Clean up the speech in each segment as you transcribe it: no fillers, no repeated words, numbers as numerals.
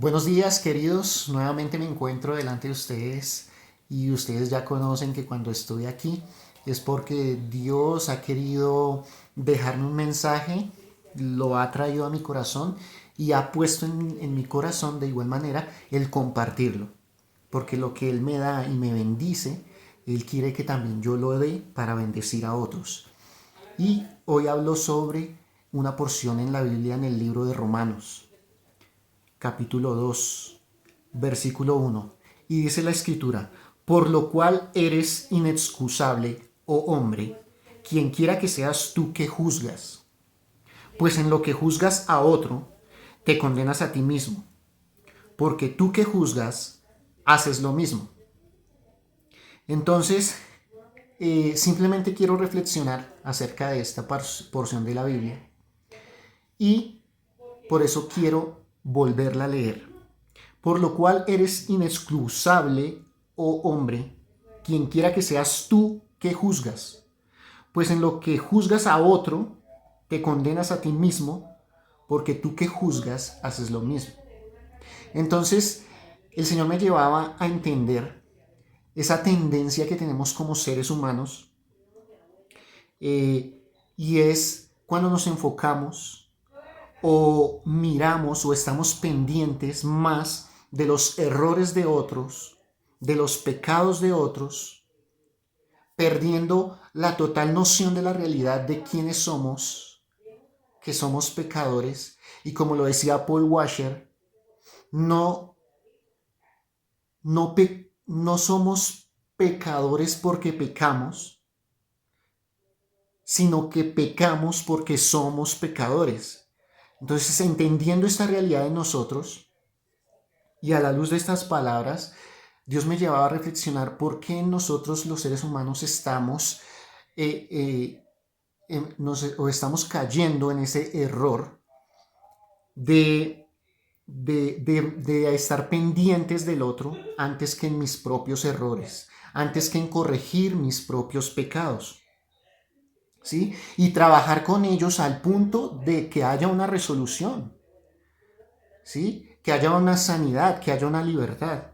Buenos días, queridos. Nuevamente me encuentro delante de ustedes y ustedes ya conocen que cuando estoy aquí es porque Dios ha querido dejarme un mensaje, lo ha traído a mi corazón y ha puesto en mi corazón de igual manera el compartirlo. Porque lo que Él me da y me bendice, Él quiere que también yo lo dé para bendecir a otros. Y hoy hablo sobre una porción en la Biblia en el libro de Romanos capítulo 2 versículo 1. Y dice la escritura, por lo cual eres inexcusable, oh hombre, quien quiera que seas tú que juzgas. Pues en lo que juzgas a otro, te condenas a ti mismo, porque tú que juzgas, haces lo mismo. Entonces, simplemente quiero reflexionar acerca de esta porción de la Biblia y por eso quiero volverla a leer. Por lo cual eres inexcusable, oh hombre, quien quiera que seas tú que juzgas. Pues en lo que juzgas a otro, te condenas a ti mismo, porque tú que juzgas haces lo mismo. Entonces, el Señor me llevaba a entender esa tendencia que tenemos como seres humanos, y es cuando nos enfocamos o miramos o estamos pendientes más de los errores de otros, de los pecados de otros, perdiendo la total noción de la realidad de quiénes somos, que somos pecadores, y como lo decía Paul Washer, no, no somos pecadores porque pecamos, sino que pecamos porque somos pecadores. Entonces, entendiendo esta realidad de nosotros, y a la luz de estas palabras, Dios me llevaba a reflexionar por qué nosotros los seres humanos estamos, o estamos cayendo en ese error de, de estar pendientes del otro antes que en mis propios errores, antes que en corregir mis propios pecados. ¿Sí? Y trabajar con ellos al punto de que haya una resolución, ¿sí? Que haya una sanidad, que haya una libertad.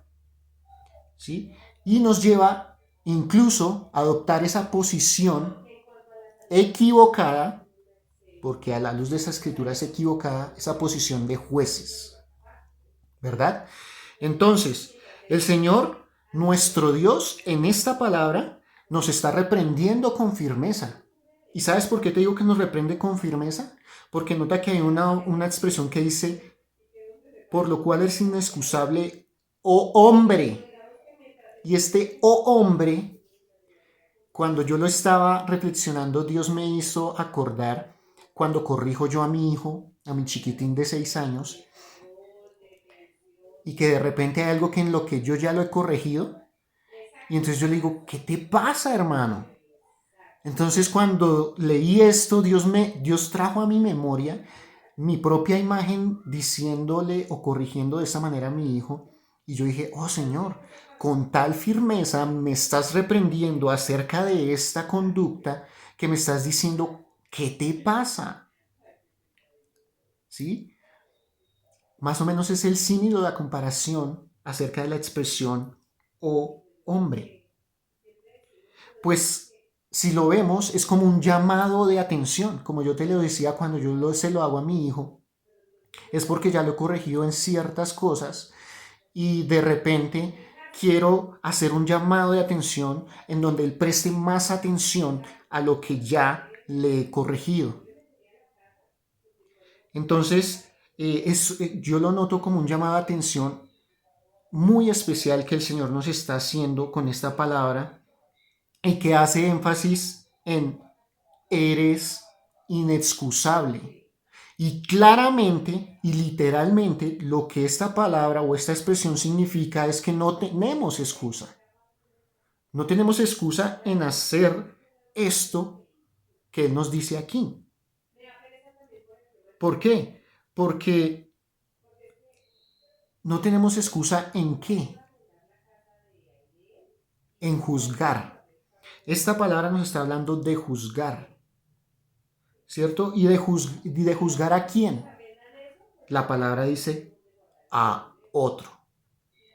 ¿Sí? Y nos lleva incluso a adoptar esa posición equivocada, porque a la luz de esa escritura es equivocada, esa posición de jueces, ¿verdad? Entonces, el Señor, nuestro Dios, en esta palabra nos está reprendiendo con firmeza. ¿Y sabes por qué te digo que nos reprende con firmeza? Porque nota que hay una expresión que dice, por lo cual es inexcusable, oh hombre. Y este oh hombre, cuando yo lo estaba reflexionando, Dios me hizo acordar cuando corrijo yo a mi hijo, a mi chiquitín de 6 años, y que de repente hay algo que en lo que yo ya lo he corregido, y entonces yo le digo, ¿qué te pasa, hermano? Entonces cuando leí esto, Dios trajo a mi memoria mi propia imagen diciéndole o corrigiendo de esa manera a mi hijo. Y yo dije, oh Señor, con tal firmeza me estás reprendiendo acerca de esta conducta que me estás diciendo, ¿qué te pasa? ¿Sí? Más o menos es el símil o la comparación acerca de la expresión oh hombre. Pues si lo vemos es como un llamado de atención, como yo te lo decía cuando se lo hago a mi hijo, es porque ya lo he corregido en ciertas cosas y de repente quiero hacer un llamado de atención en donde él preste más atención a lo que ya le he corregido. Entonces, yo lo noto como un llamado de atención muy especial que el Señor nos está haciendo con esta palabra y que hace énfasis en eres inexcusable. Y claramente y literalmente lo que esta palabra o esta expresión significa es que no tenemos excusa. No tenemos excusa en hacer esto que Él nos dice aquí. ¿Por qué? Porque no tenemos excusa en qué. En juzgar. Esta palabra nos está hablando de juzgar, ¿cierto? ¿Y de juzgar a quién? La palabra dice a otro,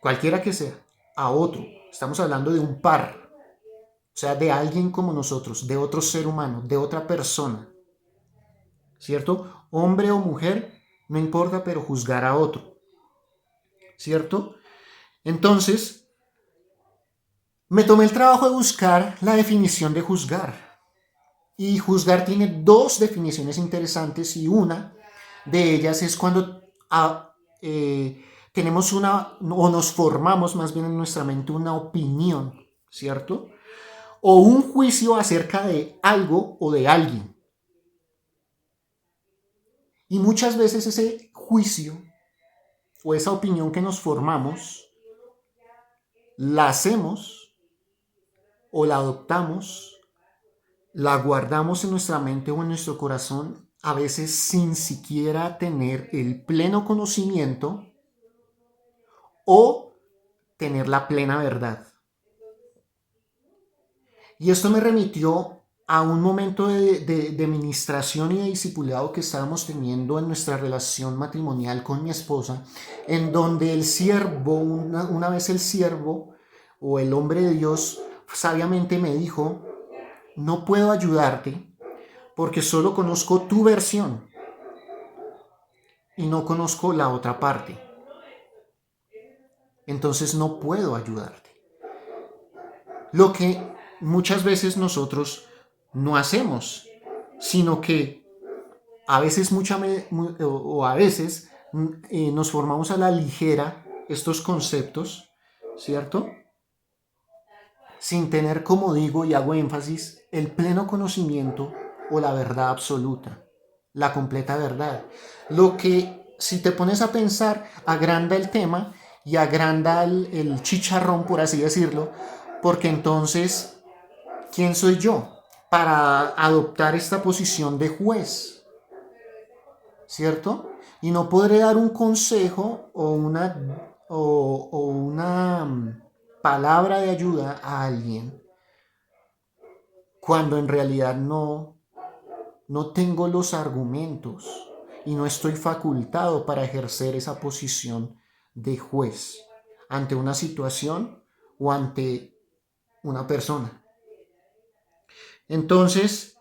cualquiera que sea, a otro. Estamos hablando de un par, o sea, de alguien como nosotros, de otro ser humano, de otra persona, ¿cierto? Hombre o mujer, no importa, pero juzgar a otro, ¿cierto? Entonces, me tomé el trabajo de buscar la definición de juzgar. Y juzgar tiene dos definiciones interesantes y una de ellas es cuando tenemos una, o nos formamos más bien en nuestra mente una opinión, ¿cierto? O un juicio acerca de algo o de alguien. Y muchas veces ese juicio o esa opinión que nos formamos, la hacemos o la adoptamos, la guardamos en nuestra mente o en nuestro corazón, a veces sin siquiera tener el pleno conocimiento o tener la plena verdad. Y esto me remitió a un momento de ministración y de discipulado que estábamos teniendo en nuestra relación matrimonial con mi esposa, en donde el siervo, una vez el siervo o el hombre de Dios sabiamente me dijo: no puedo ayudarte porque solo conozco tu versión y no conozco la otra parte. Entonces no puedo ayudarte. Lo que muchas veces nosotros no hacemos, sino que a veces o a veces nos formamos a la ligera estos conceptos, ¿cierto? Sin tener, como digo y hago énfasis, el pleno conocimiento o la verdad absoluta, la completa verdad. Lo que, si te pones a pensar, agranda el tema y agranda el chicharrón, por así decirlo, porque entonces, ¿quién soy yo para adoptar esta posición de juez? ¿Cierto? Y no podré dar un consejo o una palabra de ayuda a alguien cuando en realidad no tengo los argumentos y no estoy facultado para ejercer esa posición de juez ante una situación o ante una persona. Entonces,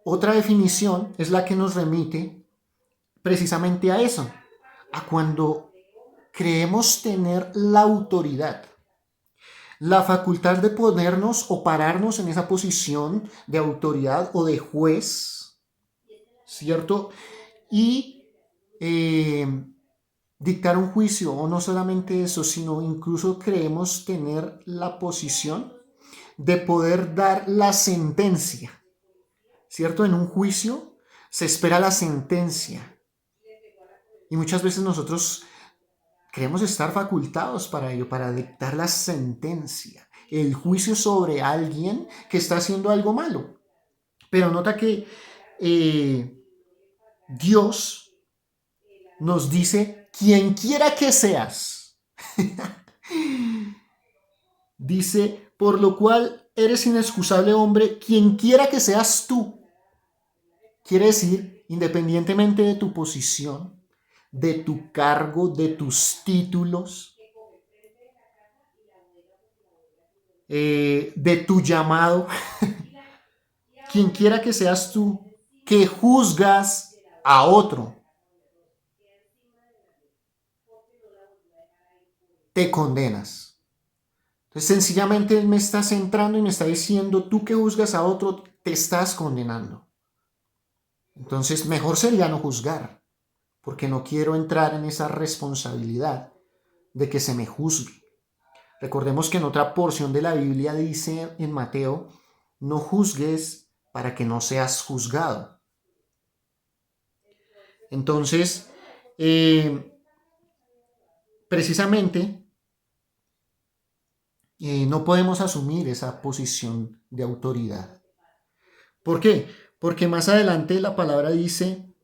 otra definición es la que nos remite precisamente a eso, a cuando creemos tener la autoridad, la facultad de ponernos o pararnos en esa posición de autoridad o de juez, ¿cierto? Y dictar un juicio, o no solamente eso, sino incluso creemos tener la posición de poder dar la sentencia, ¿cierto? En un juicio se espera la sentencia y muchas veces nosotros creemos estar facultados para ello, para dictar la sentencia, el juicio sobre alguien que está haciendo algo malo. Pero nota que Dios nos dice: quien quiera que seas. Dice: por lo cual eres inexcusable, hombre, quien quiera que seas tú. Quiere decir, independientemente de tu posición, de tu cargo, de tus títulos, de tu llamado, quien quiera que seas tú, que juzgas a otro, te condenas. Entonces, sencillamente Él me está centrando y me está diciendo: tú que juzgas a otro, te estás condenando. Entonces, mejor sería no juzgar, porque no quiero entrar en esa responsabilidad de que se me juzgue. Recordemos que en otra porción de la Biblia dice en Mateo: no juzgues para que no seas juzgado. Entonces, precisamente, no podemos asumir esa posición de autoridad. ¿Por qué? Porque más adelante la palabra dice: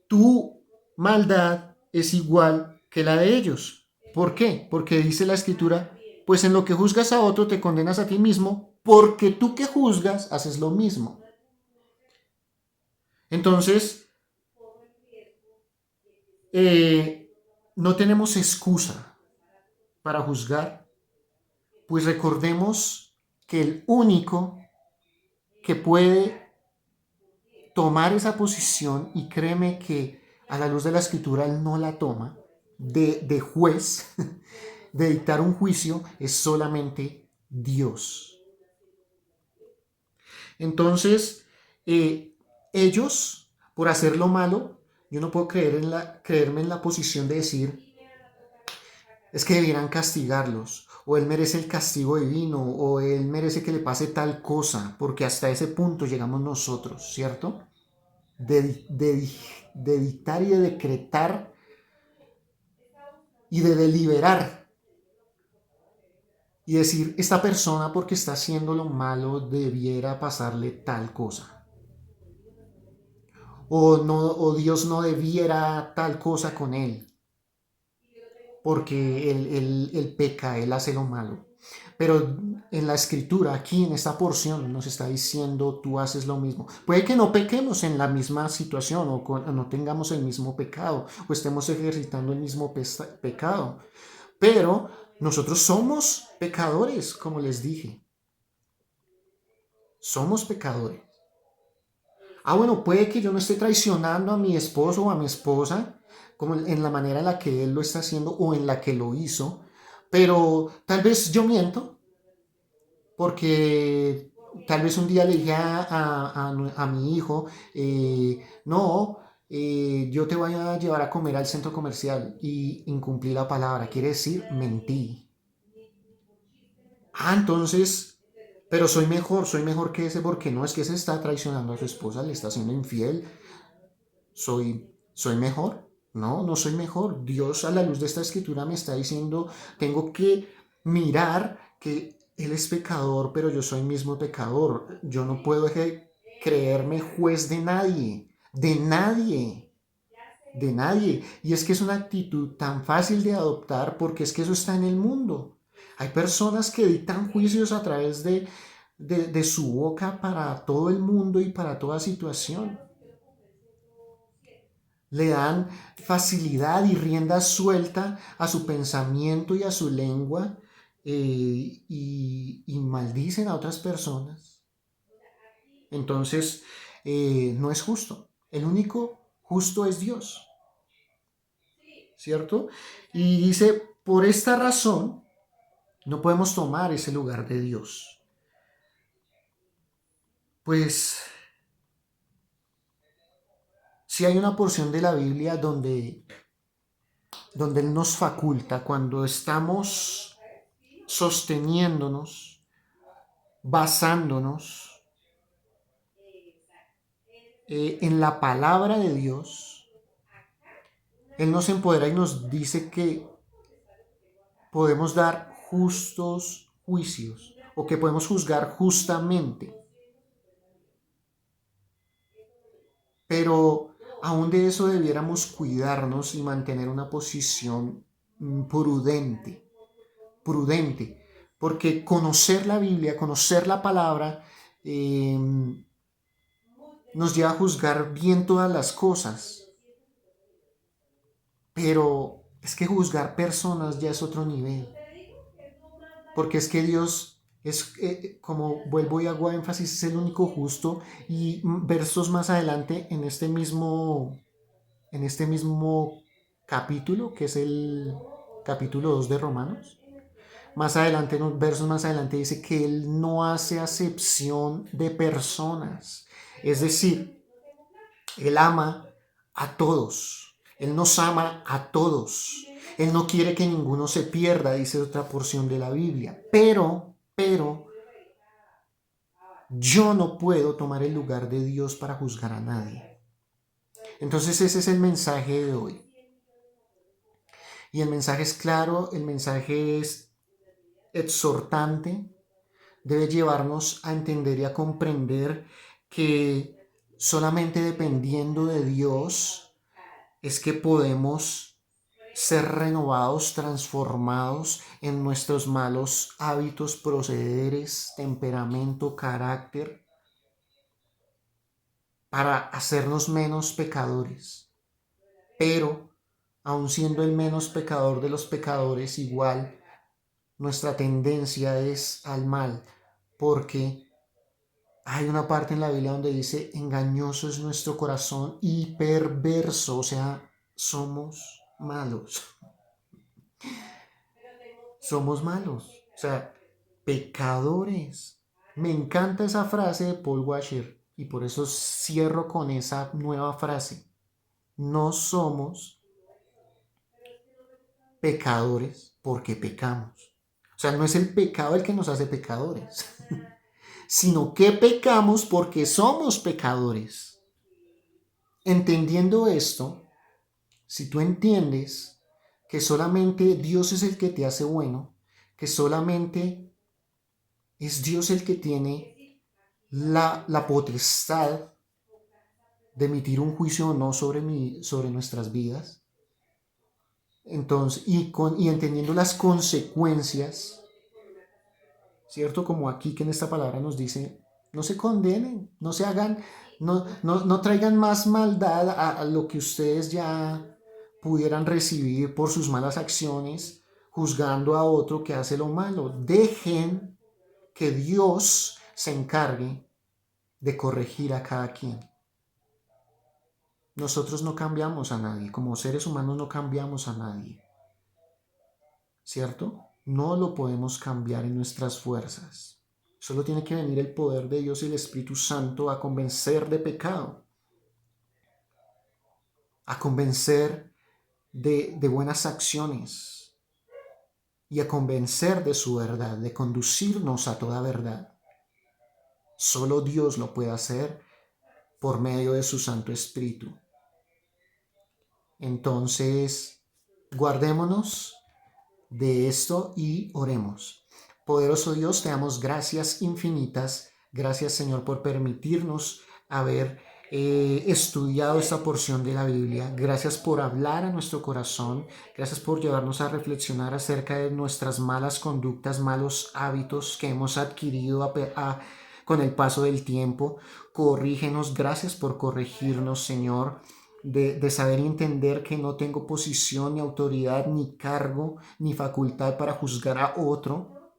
tu maldad es igual que la de ellos. ¿Por qué? Porque dice la Escritura: pues en lo que juzgas a otro te condenas a ti mismo, porque tú que juzgas haces lo mismo. Entonces, no tenemos excusa para juzgar, pues recordemos que el único que puede tomar esa posición, y créeme que a la luz de la escritura él no la toma, de juez, de dictar un juicio, es solamente Dios. Entonces, ellos, por hacer lo malo, yo no puedo creerme en la posición de decir, es que debieran castigarlos, o él merece el castigo divino, o él merece que le pase tal cosa, porque hasta ese punto llegamos nosotros, ¿cierto? De dictar y de decretar y de deliberar y decir, esta persona porque está haciendo lo malo debiera pasarle tal cosa. O, no, o Dios no debiera tal cosa con él, porque él peca, él hace lo malo. Pero en la escritura, aquí en esta porción, nos está diciendo, tú haces lo mismo. Puede que no pequemos en la misma situación o no tengamos el mismo pecado o estemos ejercitando el mismo pecado, pero nosotros somos pecadores, como les dije. Somos pecadores. Bueno, puede que yo no esté traicionando a mi esposo o a mi esposa, como en la manera en la que él lo está haciendo o en la que lo hizo, pero tal vez yo miento, porque tal vez un día le dije a mi hijo, no, yo te voy a llevar a comer al centro comercial y incumplí la palabra, quiere decir mentí. Entonces, pero soy mejor que ese porque no es que se está traicionando a su esposa, le está siendo infiel, soy mejor. No, no soy mejor. Dios a la luz de esta escritura me está diciendo, tengo que mirar que Él es pecador, pero yo soy mismo pecador. Yo no puedo creerme juez de nadie, de nadie, de nadie. Y es que es una actitud tan fácil de adoptar porque es que eso está en el mundo. Hay personas que dictan juicios a través de su boca para todo el mundo y para toda situación. Le dan facilidad y rienda suelta a su pensamiento y a su lengua, y maldicen a otras personas. Entonces, no es justo. El único justo es Dios, ¿cierto? Y dice, por esta razón, no podemos tomar ese lugar de Dios. Pues, si hay una porción de la Biblia donde Él nos faculta cuando estamos sosteniéndonos, basándonos en la palabra de Dios. Él nos empodera y nos dice que podemos dar justos juicios o que podemos juzgar justamente. Pero aún de eso debiéramos cuidarnos y mantener una posición prudente, porque conocer la Biblia, conocer la palabra, nos lleva a juzgar bien todas las cosas. Pero es que juzgar personas ya es otro nivel. Porque es que Dios es, como vuelvo y hago énfasis, es el único justo. Y versos más adelante en este mismo capítulo, que es el capítulo 2 de Romanos, más adelante, unos versos más adelante, dice que Él no hace acepción de personas. Es decir, Él ama a todos. Él nos ama a todos. Él no quiere que ninguno se pierda, dice otra porción de la Biblia. Pero, yo no puedo tomar el lugar de Dios para juzgar a nadie. Entonces ese es el mensaje de hoy. Y el mensaje es claro, el mensaje es exhortante, debe llevarnos a entender y a comprender que solamente dependiendo de Dios es que podemos ser renovados, transformados en nuestros malos hábitos, procederes, temperamento, carácter, para hacernos menos pecadores. Pero, aun siendo el menos pecador de los pecadores, igual nuestra tendencia es al mal, porque hay una parte en la Biblia donde dice, engañoso es nuestro corazón y perverso, o sea, somos malos. Somos malos, o sea, pecadores. Me encanta esa frase de Paul Washer y por eso cierro con esa nueva frase. No somos pecadores porque pecamos. O sea, no es el pecado el que nos hace pecadores, sino que pecamos porque somos pecadores. Entendiendo esto, si tú entiendes que solamente Dios es el que te hace bueno, que solamente es Dios el que tiene la potestad de emitir un juicio o no sobre nuestras vidas, entonces, y entendiendo las consecuencias, ¿cierto? Como aquí que en esta palabra nos dice, no se condenen, no se hagan, no traigan más maldad a lo que ustedes ya pudieran recibir por sus malas acciones, juzgando a otro que hace lo malo. Dejen que Dios se encargue de corregir a cada quien. Nosotros no cambiamos a nadie, como seres humanos no cambiamos a nadie, ¿cierto? No lo podemos cambiar en nuestras fuerzas. Solo tiene que venir el poder de Dios y el Espíritu Santo a convencer de pecado, a convencer de buenas acciones y a convencer de su verdad, de conducirnos a toda verdad. Solo Dios lo puede hacer por medio de su Santo Espíritu. Entonces, guardémonos de esto y oremos. Poderoso Dios, te damos gracias infinitas. Gracias, Señor, por permitirnos haber estudiado esta porción de la Biblia. Gracias por hablar a nuestro corazón. Gracias por llevarnos a reflexionar acerca de nuestras malas conductas, malos hábitos que hemos adquirido con el paso del tiempo. Corrígenos. Gracias por corregirnos, Señor. De saber y entender que no tengo posición, ni autoridad, ni cargo, ni facultad para juzgar a otro,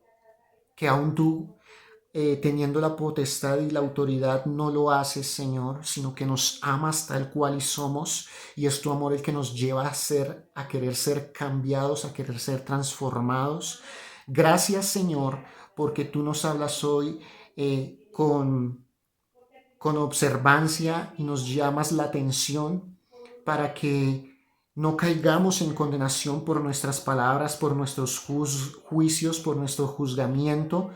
que aún tú, teniendo la potestad y la autoridad, no lo haces, Señor, sino que nos amas tal cual y somos, y es tu amor el que nos lleva a querer ser cambiados, a querer ser transformados. Gracias, Señor, porque tú nos hablas hoy con observancia y nos llamas la atención para que no caigamos en condenación por nuestras palabras, por nuestros juicios, por nuestro juzgamiento,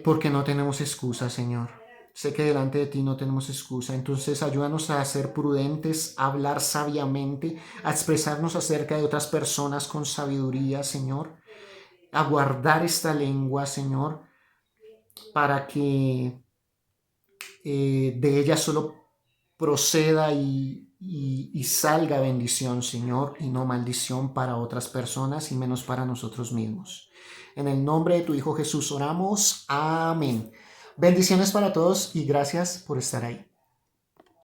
porque no tenemos excusa, Señor. Sé que delante de ti no tenemos excusa, entonces ayúdanos a ser prudentes, a hablar sabiamente, a expresarnos acerca de otras personas con sabiduría, Señor, a guardar esta lengua, Señor, para que de ella solo proceda y salga bendición, Señor, y no maldición para otras personas y menos para nosotros mismos. En el nombre de tu Hijo Jesús oramos. Amén. Bendiciones para todos y gracias por estar ahí.